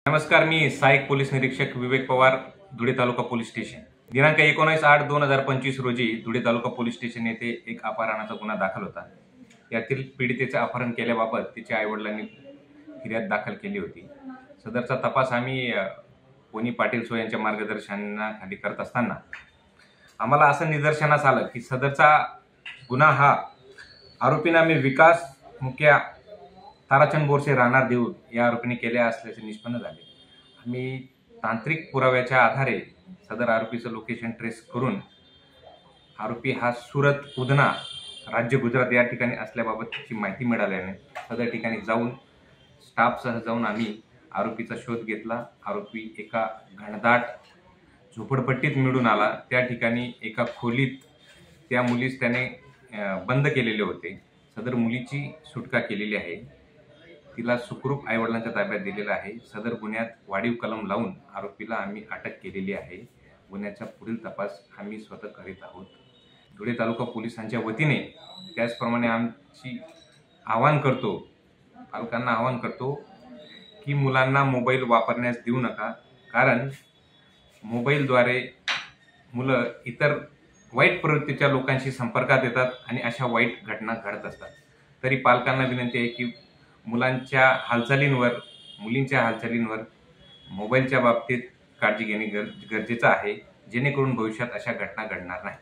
नमस्कार, मी सहाय्यक पोलीस निरीक्षक विवेक पवार, धुळे तालुका पोलीस स्टेशन। दिनांक 19/8/2025 रोजी धुळे तालुका पोलीस स्टेशन येथे एक अपहरणाचा गुन्हा दाखल होता। यातील पीडितेचे अपहरण केल्याबाबत तिच्या आईवडिलांनी फिर्याद दाखल केली होती। सदरचा तपास आम्ही पोनी पाटील सो यांच्या मार्गदर्शनाखाली करत असताना आम्हाला असं निदर्शनास आलं की सदरचा गुन्हा हा आरोपी नामे विकास मुखिया ताराचंद बोरसे राहणार देऊळ या आरोपीने केले असल्याचे निष्पन्न झाले। आम्ही तांत्रिक पुराव्याच्या आधारे सदर आरोपीचं लोकेशन ट्रेस करून आरोपी हा सुरत, उधना, राज्य गुजरात या ठिकाणी असल्याबाबतची माहिती मिळाल्याने सदर ठिकाणी जाऊन स्टाफसह जाऊन आम्ही आरोपीचा शोध घेतला। आरोपी एका घनदाट झोपडपट्टीत मिळून आला। त्या ठिकाणी एका खोलीत त्या मुलीस त्याने बंद केलेले होते। सदर मुलीची सुटका केलेली आहे, तिला सुखरूप आईवडिलांच्या ताब्यात दिलेला आहे। सदर गुन्ह्यात वाढीव कलम लावून आरोपीला आम्ही अटक केलेली आहे। गुन्ह्याचा पुढील तपास आम्ही स्वतः करीत आहोत। धुळे तालुका पोलिसांच्या वतीने त्याचप्रमाणे आमची पालकांना आवाहन करतो की मुलांना मोबाईल वापरण्यास देऊ नका, कारण मोबाईलद्वारे मुलं इतर वाईट प्रवृत्तीच्या लोकांशी संपर्कात येतात आणि अशा वाईट घटना घडत असतात। तरी पालकांना विनंती आहे की मुलींच्या हालचालींवर मोबाईलच्या बाबतीत काळजी घेणे गरजेचं आहे, जेणेकरून भविष्यात अशा घटना घडणार नाही।